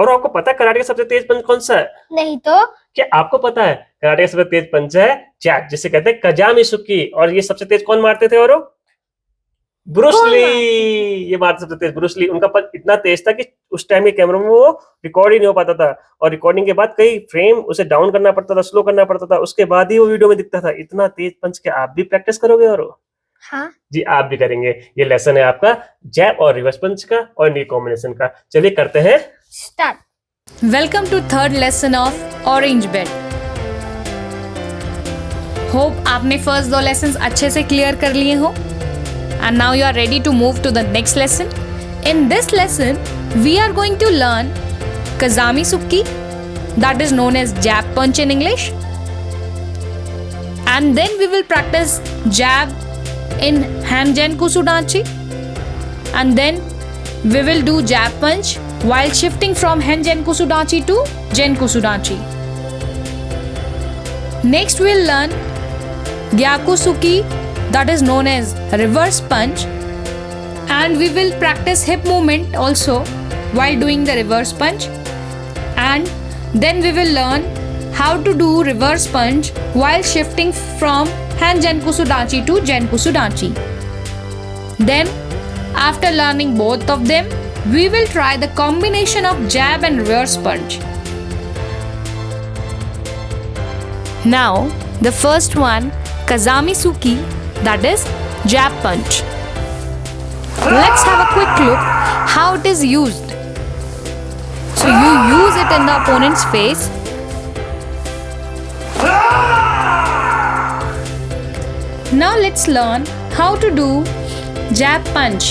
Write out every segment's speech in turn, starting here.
और आपको पता है कराटे का सबसे तेज पंच कौन सा है? नहीं तो क्या आपको पता है कराटे का सबसे तेज पंच है जैब, जिसे कहते हैं कजामी सुकी। और ये सबसे तेज कौन मारते थे? और ब्रूस ली। ये मारते सबसे तेज ब्रूस ली। उनका पंच इतना तेज था कि उस टाइम के कैमरा में वो रिकॉर्ड ही नहीं हो पाता था, और रिकॉर्डिंग के बाद कई फ्रेम उसे डाउन करना पड़ता था, स्लो करना पड़ता था, उसके बाद ही वो वीडियो में दिखता था। इतना तेज पंच के आप भी प्रैक्टिस करोगे? और हाँ जी आप भी करेंगे। ये लेसन है आपका जैब और रिवर्स पंच का और नी कॉम्बिनेशन का। चलिए करते हैं start. Welcome to third lesson of orange belt. Hope आपने फर्स्ट 2 लेसन्स अच्छे से क्लियर कर लिए हो and now you are ready to move to the next lesson. In this lesson we are going to learn Kazami Suki, that is known as jab punch in English, and then we will practice jab in Hanjen Kusudachi, and then we will do jab punch while shifting from Hanjen Kusudachi to Gen Kusudachi. Next we will learn Gyakusuki, that is known as reverse punch, and we will practice hip movement also while doing the reverse punch, and then we will learn how to do reverse punch while shifting from Hanjen Kusudachi to Gen Kusudachi. Then after learning both of them, we will try the combination of jab and reverse punch. Now the first one, Kazami Suki, that is jab punch. Let's have a quick look how it is used. So you use it in the opponent's face. Now let's learn how to do jab punch.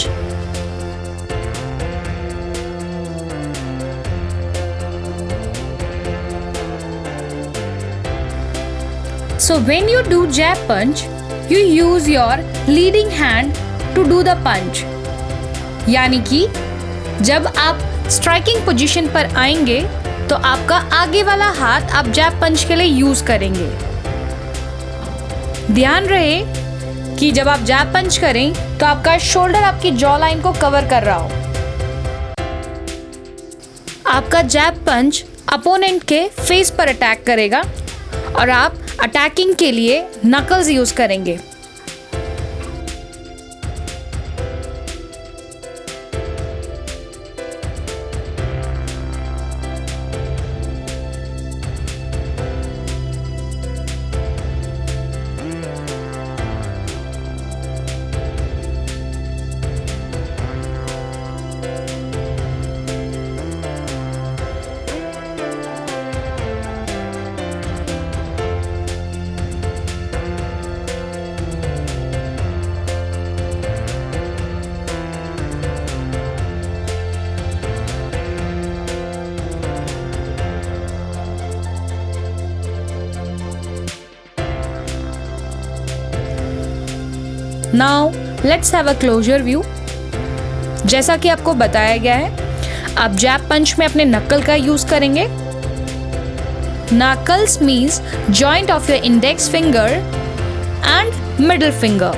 So when you do jab punch, you use your leading hand to do the punch. यानी कि जब आप striking position पर आएंगे तो आपका आगे वाला हाथ आप जैब पंच के लिए यूज करेंगे। ध्यान रहे कि जब आप जैब पंच करें तो आपका शोल्डर आपकी जॉ लाइन को कवर कर रहा हो। आपका जैब पंच अपोनेंट के फेस पर अटैक करेगा और आप अटैकिंग के लिए नकल्स यूज करेंगे। Now let's have a closer view. जैसा कि आपको बताया गया है, आप जैब पंच में अपने नकल का यूज करेंगे। Knuckles means joint of your index finger and middle finger.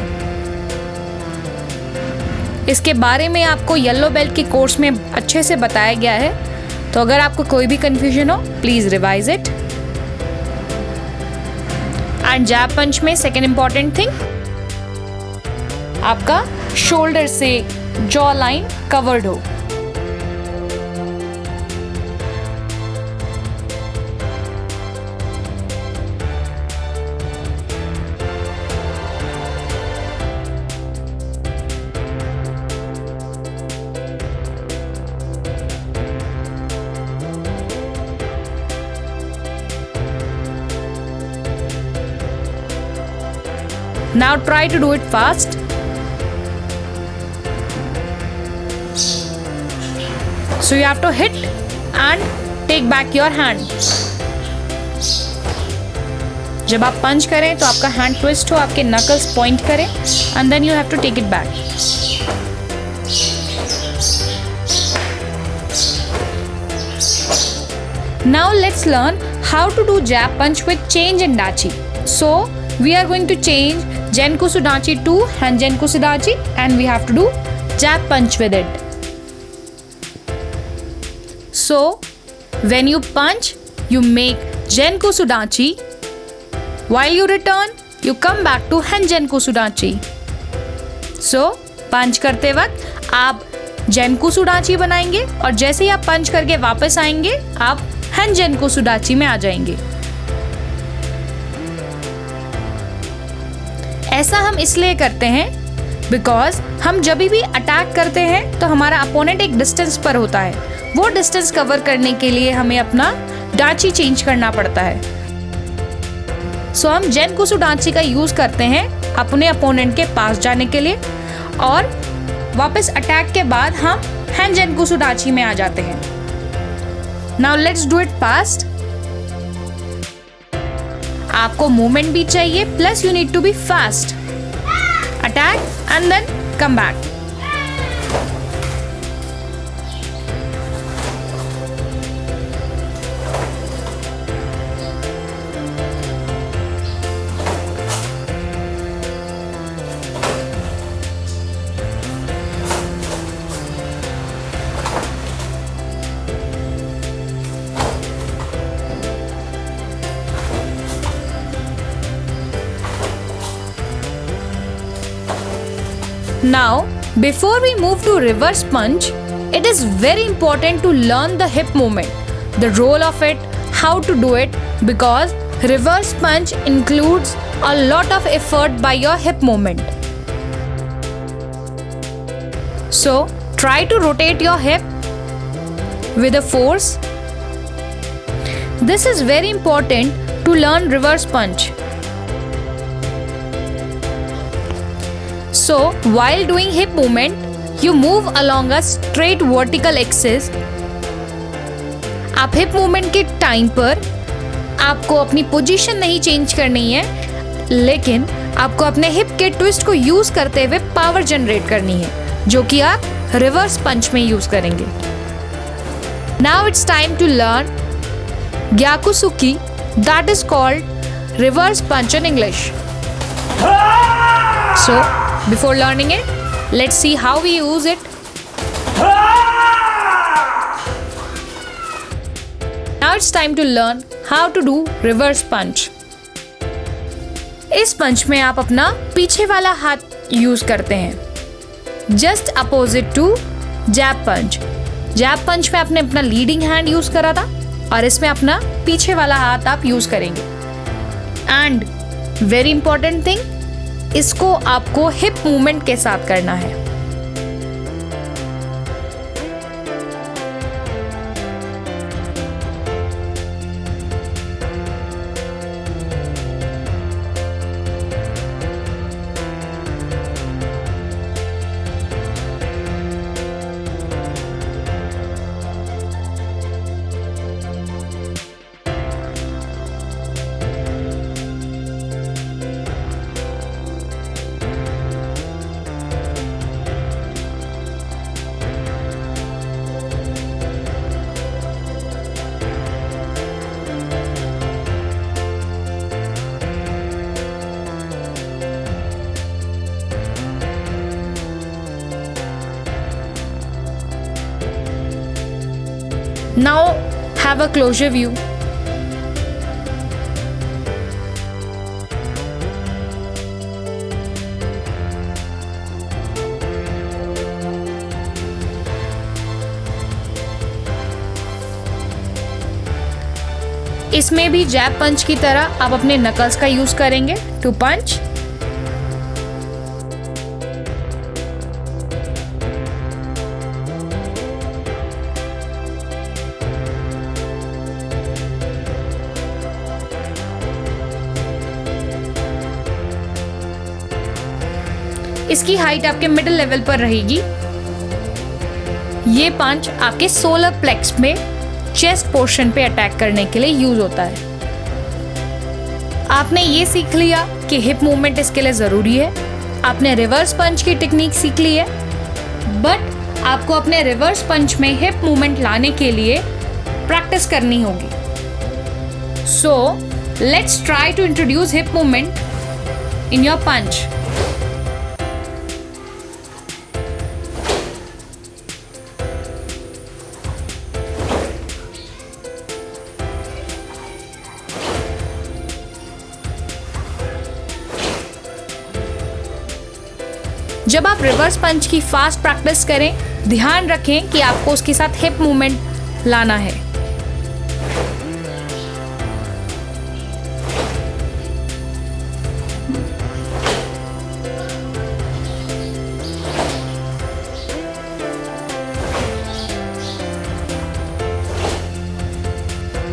इसके बारे में आपको येलो बेल्ट के कोर्स में अच्छे से बताया गया है, तो अगर आपको कोई भी कंफ्यूजन हो प्लीज रिवाइज इट। एंड जैब पंच में सेकेंड इंपॉर्टेंट थिंग, आपका शोल्डर से जॉ लाइन कवर्ड हो। Now try to do it fast. So you have to hit and take back your hand. जब आप पंच करें तो आपका हैंड ट्विस्ट हो, आपके नकल्स पॉइंट करें, and then you have to take it back. Now let's learn how to do jab punch with change in dachi. So we are going to change Genku Sudachi to Hanjenku Sudachi, and we have to do jab punch with it. So When you punch, you make Genku Sudachi. While you return, you come back to Hengenku Sudachi. So, पंच करते वक्त आप जेनकू सुडाची बनाएंगे और जैसे ही आप पंच करके वापस आएंगे आप हेंजेनकू सुडाची में आ जाएंगे। ऐसा हम इसलिए करते हैं बिकॉज हम जब भी अटैक करते हैं तो हमारा अपोनेंट एक डिस्टेंस पर होता है। वो डिस्टेंस कवर करने के लिए हमें अपना डाची चेंज करना पड़ता है। सो हम जेनकुसु डाची का यूज करते हैं अपने अपोनेंट के पास जाने के लिए और वापस अटैक के बाद हम हेंजेनकुसु डाची में आ जाते हैं। Now let's do it fast. आपको मूवमेंट भी चाहिए plus you need to be fast. Attack and then come back. Now, before we move to reverse punch, it is very important to learn the hip movement, the role of it, how to do it, because reverse punch includes a lot of effort by your hip movement. So, try to rotate your hip with a force. This is very important to learn reverse punch. So, while doing hip movement, you move along a straight vertical axis. आप hip movement के time पर आपको अपनी position नहीं change करनी है, लेकिन आपको अपने हिप के ट्विस्ट को यूज करते हुए पावर जनरेट करनी है, जो कि आप रिवर्स पंच में यूज करेंगे। Now it's time to learn Gyakusuki, that is called reverse punch in English. So, before learning it, let's see how we use it. Now it's time to learn how to do reverse punch. इस पंच में आप अपना पीछे वाला हाथ use करते हैं, just opposite to जैब पंच। जैब पंच में आपने अपना लीडिंग हैंड यूज करा था और इसमें अपना पीछे वाला हाथ आप यूज करेंगे। एंड वेरी इंपॉर्टेंट थिंग, इसको आपको हिप मूवमेंट के साथ करना है। Now have a closer view. इसमें भी जैब पंच की तरह आप अपने नकल्स का यूज करेंगे टू पंच। इसकी हाइट आपके मिडिल लेवल पर रहेगी। ये पंच आपके सोलर प्लेक्स में चेस्ट पोर्शन पे अटैक करने के लिए यूज होता है। आपने ये सीख लिया कि हिप मूवमेंट इसके लिए जरूरी है। आपने रिवर्स पंच की टेक्निक सीख ली है, बट आपको अपने रिवर्स पंच में हिप मूवमेंट लाने के लिए प्रैक्टिस करनी होगी। So let's try to introduce hip movement in your punch. जब आप रिवर्स पंच की फास्ट प्रैक्टिस करें, ध्यान रखें कि आपको उसके साथ हिप मूवमेंट लाना है।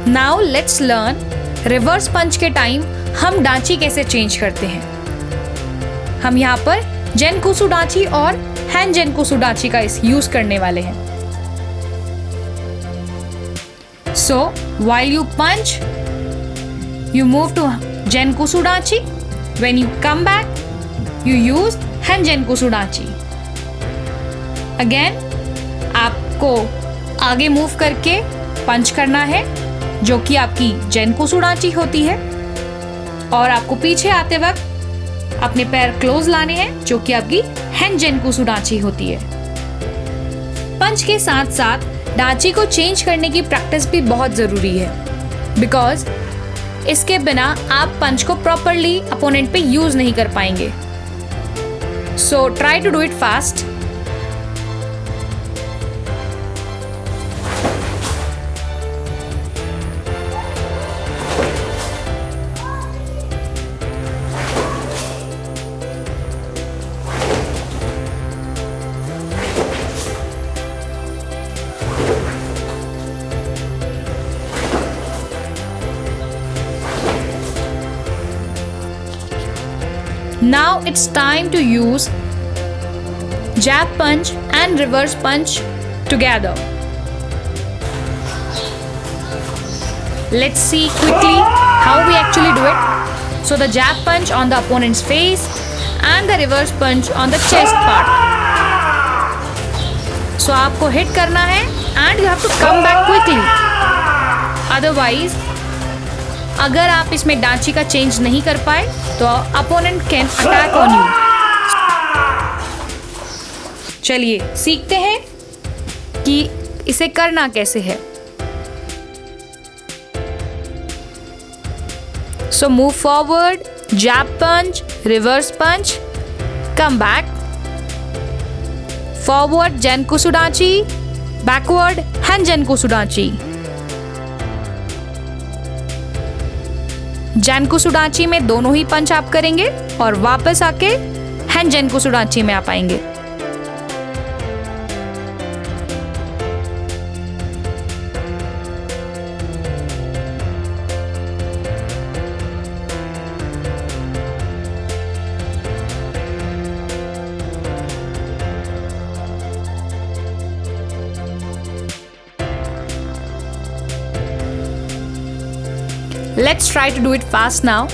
नाउ लेट्स लर्न रिवर्स पंच के टाइम हम डांची कैसे चेंज करते हैं। हम यहाँ पर जेनकुसु डांची और हैंड जेनकुसु डांची का यूज करने वाले हैं। So while you punch, you move to zenkutsu dachi. When you come back, you use hand zenkutsu dachi. Again आपको आगे मूव करके पंच करना है, जो कि आपकी जेनकुसु डांची होती है, और आपको पीछे आते वक्त अपने पैर क्लोज लाने हैं, जो कि आपकी हैंड जेनकुसु डांची होती है। पंच के साथ साथ डांची को चेंज करने की प्रैक्टिस भी बहुत जरूरी है, बिकॉज इसके बिना आप पंच को प्रॉपरली अपोनेंट पे यूज नहीं कर पाएंगे। So try to do it fast. Now it's time to use jab punch and reverse punch together. Let's see quickly how we actually do it. So the jab punch on the opponent's face and the reverse punch on the chest part. So आपको hit करना है and you have to come back quickly. Otherwise, अगर आप इसमें डांची का change नहीं कर पाए तो opponent can attack on you. चलिए सीखते हैं कि इसे करना कैसे है। So move forward, jab punch, reverse punch, come back, forward zenkutsu dachi, backward hand zenkutsu dachi. Zenkutsu dachi में दोनों ही पंच आप करेंगे और वापस आके हैंड जेनकुसु डांची में आप आएंगे। Let's try to do it fast now.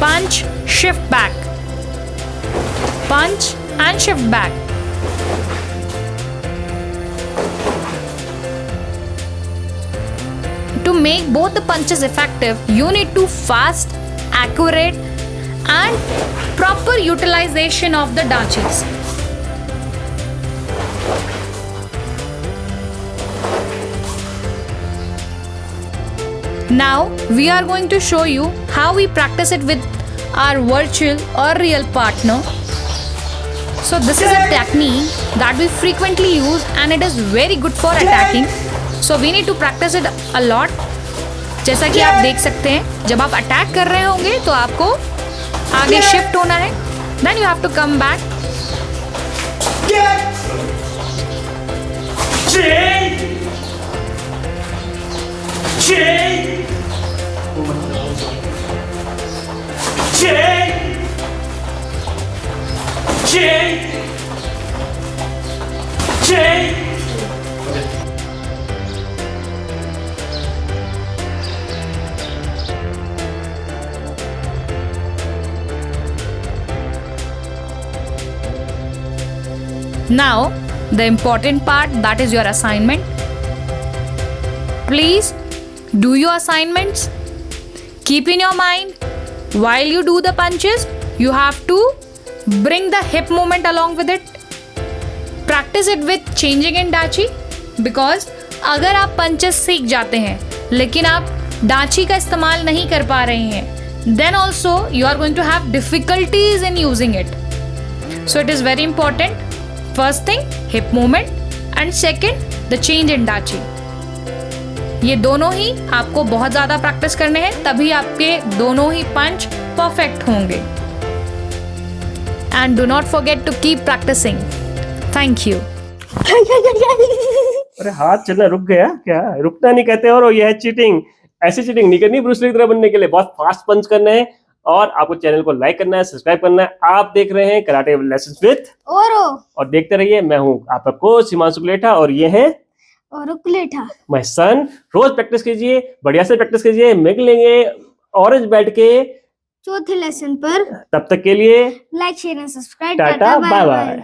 Punch, shift back. Punch and shift back. To make both the punches effective, you need to fast, accurate, and proper utilization of the danchis. Now we are going to show you how we practice it with our virtual or real partner. So this is a technique that we frequently use and it is very good for attacking. So we need to practice it a lot. जैसा कि आप देख सकते हैं, जब आप attack कर रहे होंगे तो आपको आगे शिफ्ट होना है, then you have to come back. Now, the important part, that is your assignment. Please do your assignments. Keep in your mind, while you do the punches, you have to bring the hip movement along with it. Practice it with changing in dachi, because अगर आप punches सीख जाते हैं लेकिन आप डांची का इस्तेमाल नहीं कर पा रहे हैं, then also you are going to have difficulties in using it. So it is very important. First thing, hip movement, and second, the change in dachi. ये दोनों ही आपको बहुत ज़्यादा प्रैक्टिस करने हैं, तभी आपके दोनों ही पंच परफेक्ट होंगे. And do not forget to keep practicing. Thank you. अरे हाथ चलना रुक गया क्या? रुकना नहीं कहते और ये है चीटिंग. ऐसी चीटिंग नहीं करनी ब्रूस ली की तरह बनने के लिए. बहुत फास्ट पंच करना है और आपको चैनल को लाइक करना है, सब्सक्राइब करना है. आप देख रहे हैं कराटे लेसन्स विद ओरो और देखते रहिए. मैं हूं आपका कोच हिमांशु कुलेठा और ये है और कुलेठा. My son. रोज प्रैक्टिस कीजिए, बढ़िया से प्रैक्टिस कीजिए. मिलेंगे ऑरेंज बेल्ट के चौथे लेसन पर. तब तक के लिए like share and subscribe. Tata bye bye.